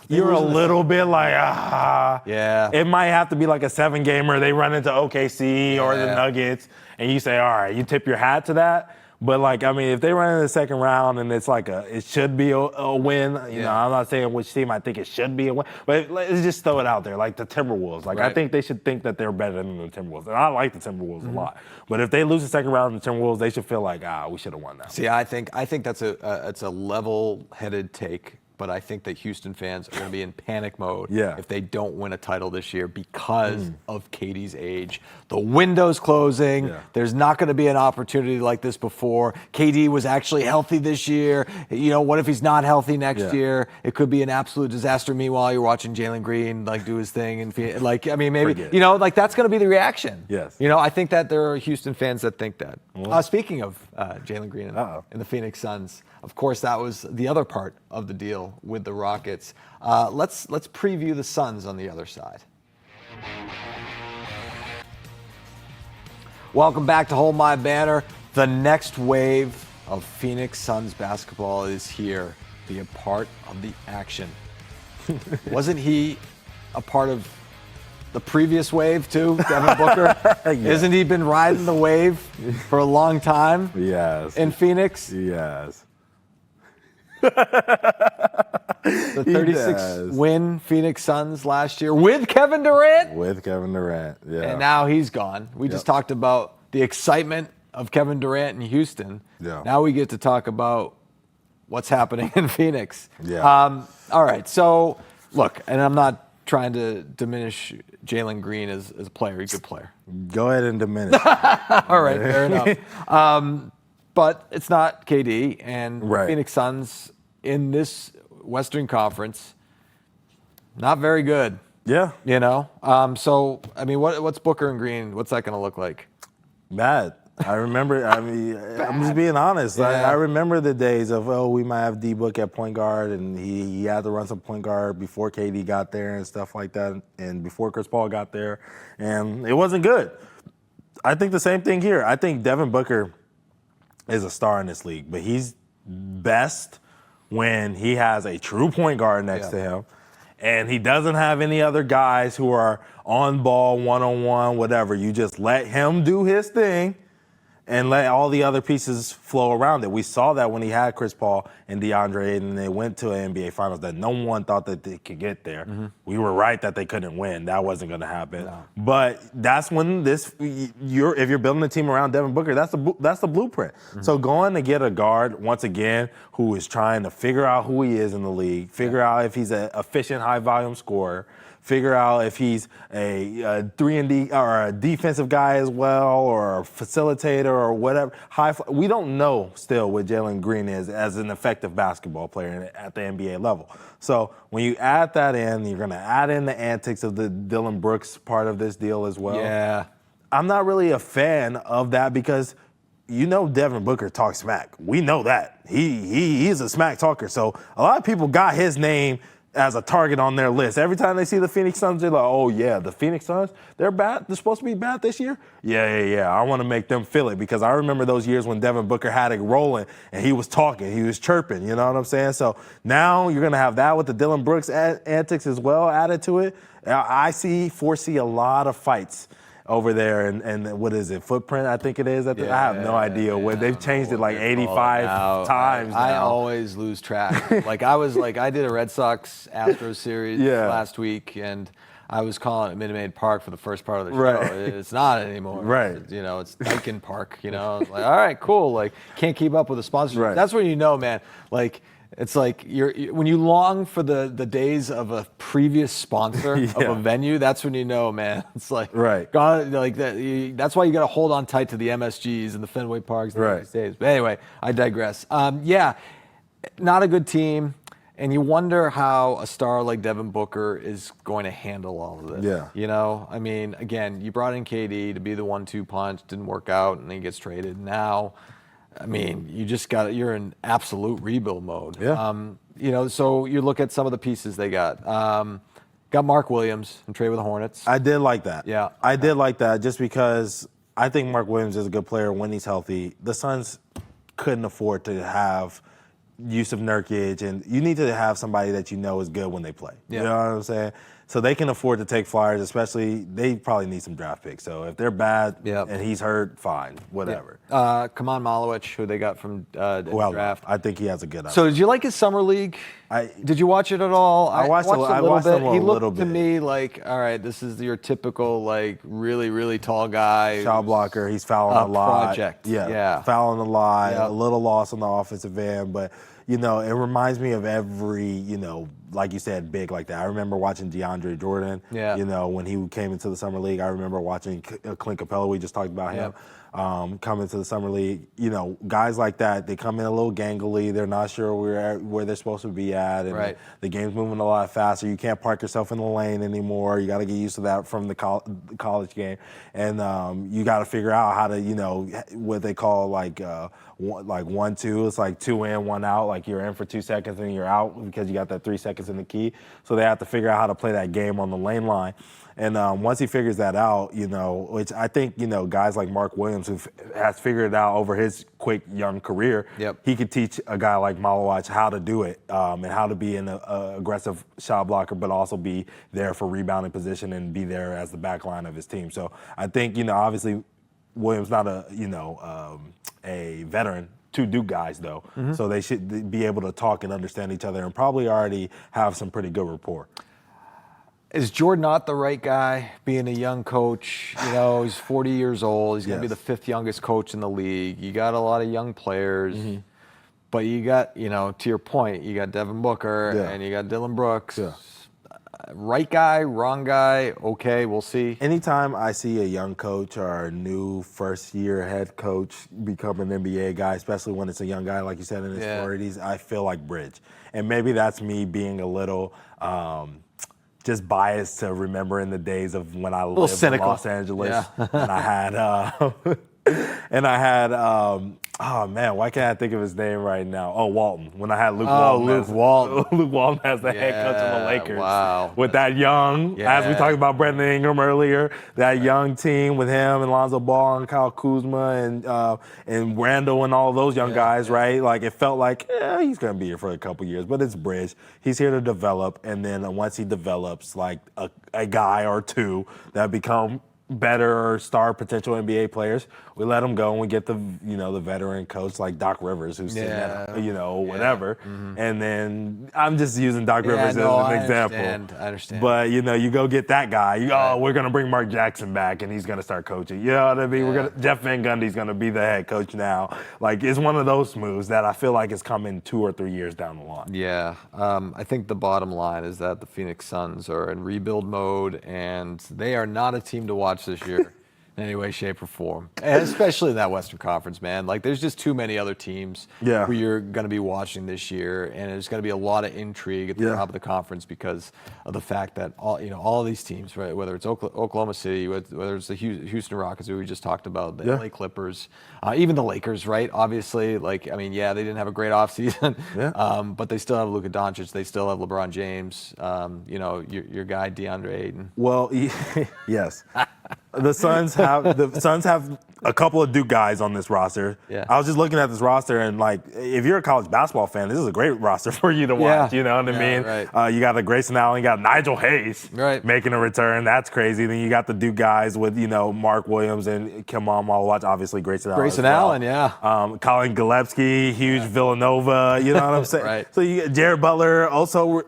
you're a little bit like,
Yeah.
It might have to be like a 7-gamer. They run into OKC or the Nuggets, and you say, all right, you tip your hat to that. But, if they run in the second round and it's like it should be a win, I'm not saying which team I think it should be a win, but let's just throw it out there, like the Timberwolves. I think they should think that they're better than the Timberwolves. And I like the Timberwolves a lot. But if they lose the second round in the Timberwolves, they should feel like, we should have won that.
See, I think that's it's a level-headed take. But I think that Houston fans are going to be in panic mode if they don't win a title this year because of KD's age. The window's closing.
Yeah.
There's not going to be an opportunity like this before. KD was actually healthy this year. What if he's not healthy next year? It could be an absolute disaster. Meanwhile, you're watching Jaylen Green do his thing and maybe that's going to be the reaction.
Yes.
I think that there are Houston fans that think that. Speaking of Jaylen Green and the Phoenix Suns, of course, that was the other part of the deal with the Rockets. Let's preview the Suns on the other side. Welcome back to Hold My Banner. The next wave of Phoenix Suns basketball is here. Be a part of the action. Wasn't he a part of the previous wave too, Devin Booker? Isn't he been riding the wave for a long time?
Yes.
In Phoenix?
Yes.
The 36-win Phoenix Suns last year with Kevin Durant.
Yeah.
And now he's gone. We just talked about the excitement of Kevin Durant in Houston.
Yeah.
Now we get to talk about what's happening in Phoenix.
Yeah.
All right. So, look, and I'm not trying to diminish Jaylen Green as a player. He's a good player.
Go ahead and diminish.
All right. Fair enough. But it's not KD. And Phoenix Suns in this Western Conference, not very good.
Yeah.
So, what's Booker and Green? What's that going to look like?
Bad. I remember, I'm just being honest.
Yeah.
I remember the days of, we might have D-Book at point guard, and he had to run some point guard before KD got there and stuff like that, and before Chris Paul got there, and it wasn't good. I think the same thing here. I think Devin Booker is a star in this league, but he's best when he has a true point guard next to him, and he doesn't have any other guys who are on ball, one-on-one, whatever. You just let him do his thing and let all the other pieces flow around it. We saw that when he had Chris Paul and DeAndre, and they went to an NBA Finals that no one thought that they could get there. Mm-hmm. We were right that they couldn't win. That wasn't going to happen. No. But that's when if you're building a team around Devin Booker, that's the blueprint. Mm-hmm. So going to get a guard, once again, who is trying to figure out who he is in the league, figure out if he's an efficient, high-volume scorer, figure out if he's a 3-and-D or a defensive guy as well, or a facilitator or whatever. We don't know still what Jalen Green is as an effective basketball player at the NBA level. So when you add that in, you're going to add in the antics of the Dillon Brooks part of this deal as well.
Yeah.
I'm not really a fan of that because Devin Booker talks smack. We know that. He's a smack talker. So a lot of people got his name as a target on their list. Every time they see the Phoenix Suns, they're like, oh, yeah, the Phoenix Suns, they're bad. They're supposed to be bad this year? Yeah. I want to make them feel it because I remember those years when Devin Booker had it rolling and he was talking, he was chirping, you know what I'm saying? So now you're going to have that with the Dillon Brooks antics as well added to it. I foresee a lot of fights over there, and what is it, Footprint, I think it is? I have no idea. They've changed it like 85 times now.
I always lose track. I did a Red Sox-Astros series last week, and I was calling it Minute Maid Park for the first part of the show.
Right.
It's not anymore.
Right.
It's Daikin Park, Like, all right, cool. Can't keep up with the sponsorship.
Right.
That's when man, it's like when you long for the days of a previous sponsor of a venue. That's when man. It's like
right.
God, that's why you got to hold on tight to the MSGs and the Fenway Parks these days. But anyway, I digress. Not a good team, and you wonder how a star like Devin Booker is going to handle all of this.
Yeah.
Again, you brought in KD to be the 1-2 punch, didn't work out, and he gets traded. Now, you're in absolute rebuild mode.
Yeah.
So you look at some of the pieces they got. Got Mark Williams and trade with the Hornets.
I did like that.
Yeah.
I did like that just because I think Mark Williams is a good player when he's healthy. The Suns couldn't afford to have Yusuf Nurkic, and you need to have somebody that is good when they play.
Yeah.
You know what I'm saying? So they can afford to take flyers, especially they probably need some draft picks. So if they're bad and he's hurt, fine, whatever.
Kaman Malowich, who they got from the draft.
I think he has a good idea.
So did you like his summer league? Did you watch it at all?
I watched a little bit.
He looked to me like, all right, this is your typical really, really tall guy.
Shot blocker. He's fouling a lot.
Project.
Yeah. Fouling a lot. A little loss on the offensive end, but it reminds me of every, like you said, big like that. I remember watching DeAndre Jordan, when he came into the summer league. I remember watching Clint Capella. We just talked about him come into the summer league. Guys like that, they come in a little gangly. They're not sure where they're supposed to be at. And the game's moving a lot faster. You can't park yourself in the lane anymore. You got to get used to that from the college game. And you got to figure out how to, what they call like 1-2. It's like 2 in, 1 out. Like you're in for 2 seconds and you're out because you got that 3 seconds in the key. So they have to figure out how to play that game on the lane line. And once he figures that out, which I think, guys like Mark Williams, who has figured it out over his quick young career, he could teach a guy like Malowich how to do it and how to be an aggressive shot blocker, but also be there for rebounding position and be there as the back line of his team. So I think, obviously Williams not a veteran. 2 Duke guys, though, so they should be able to talk and understand each other and probably already have some pretty good rapport.
Is Jordan not the right guy, being a young coach? He's 40 years old. He's going to be the 5th youngest coach in the league. You got a lot of young players, but you got, to your point, you got Devin Booker and you got Dillon Brooks.
Yeah.
Right guy, wrong guy, okay, we'll see.
Anytime I see a young coach or a new first-year head coach become an NBA guy, especially when it's a young guy, like you said, in his 40s, I feel like bridge. And maybe that's me being a little just biased to remembering the days of when I lived in Los Angeles and I had Oh man, why can't I think of his name right now? Oh, Walton. When I had Luke
Oh,
Walton.
Luke Walton.
Luke Walton as the head coach of the Lakers.
Wow.
With that young, as we talked about Brandon Ingram earlier, that young team with him and Lonzo Ball and Kyle Kuzma and Randall and all those young guys, right? Like it felt like he's gonna be here for a couple years, but it's bridge. He's here to develop, and then once he develops, like a guy or two that become better or star potential NBA players, we let them go and we get the veteran coach like Doc Rivers who's sitting at, whatever. Mm-hmm. And then I'm just using Doc Rivers as an example.
I understand.
But you go get that guy. We're gonna bring Mark Jackson back and he's gonna start coaching. You know what I mean? Jeff Van Gundy's gonna be the head coach now. Like it's one of those moves that I feel like is coming 2 or 3 years down the line.
Yeah, I think the bottom line is that the Phoenix Suns are in rebuild mode and they are not a team to watch this year in any way, shape, or form. And especially in that Western Conference, man. Like, there's just too many other teams who you're going to be watching this year, and there's going to be a lot of intrigue at the top of the conference because of the fact that all of these teams, right? Whether it's Oklahoma City, whether it's the Houston Rockets, who we just talked about, the LA Clippers, even the Lakers, right? Obviously, they didn't have a great offseason, but they still have Luka Doncic, they still have LeBron James, your guy DeAndre Ayton.
Well, yes. The Suns have a couple of Duke guys on this roster. Yeah. I was just looking at this roster and if you're a college basketball fan, this is a great roster for you to watch. You know what I mean? Right. You got a Grayson Allen, you got Nigel Hayes making a return. That's crazy. Then you got the Duke guys with Mark Williams and Kamal Malawach. Obviously Grayson Allen. Colin Gillespie, huge Villanova. You know what I'm saying?
Right.
So you get Jared Butler. Also,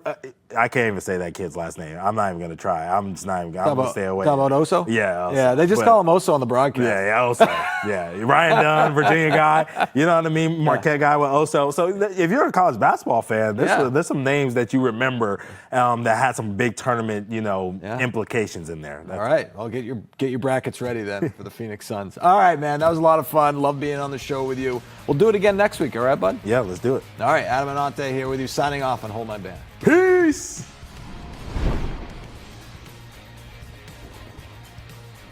I can't even say that kid's last name. I'm not even going to try. I'm just not even going to stay away.
Talking about Oso?
Yeah. Oso.
Yeah, they just call him Oso on the broadcast.
Yeah, Oso. Yeah. Ryan Dunn, Virginia guy. You know what I mean? Marquette guy with Oso. So if you're a college basketball fan, there's some names that you remember that had some big tournament, implications in there.
All right. Well, get your brackets ready then for the Phoenix Suns. All right, man. That was a lot of fun. Love being on the show with you. We'll do it again next week. All right, bud?
Yeah, let's do it.
All right. Adam Anante here with you, signing off on Hold My Band.
Peace.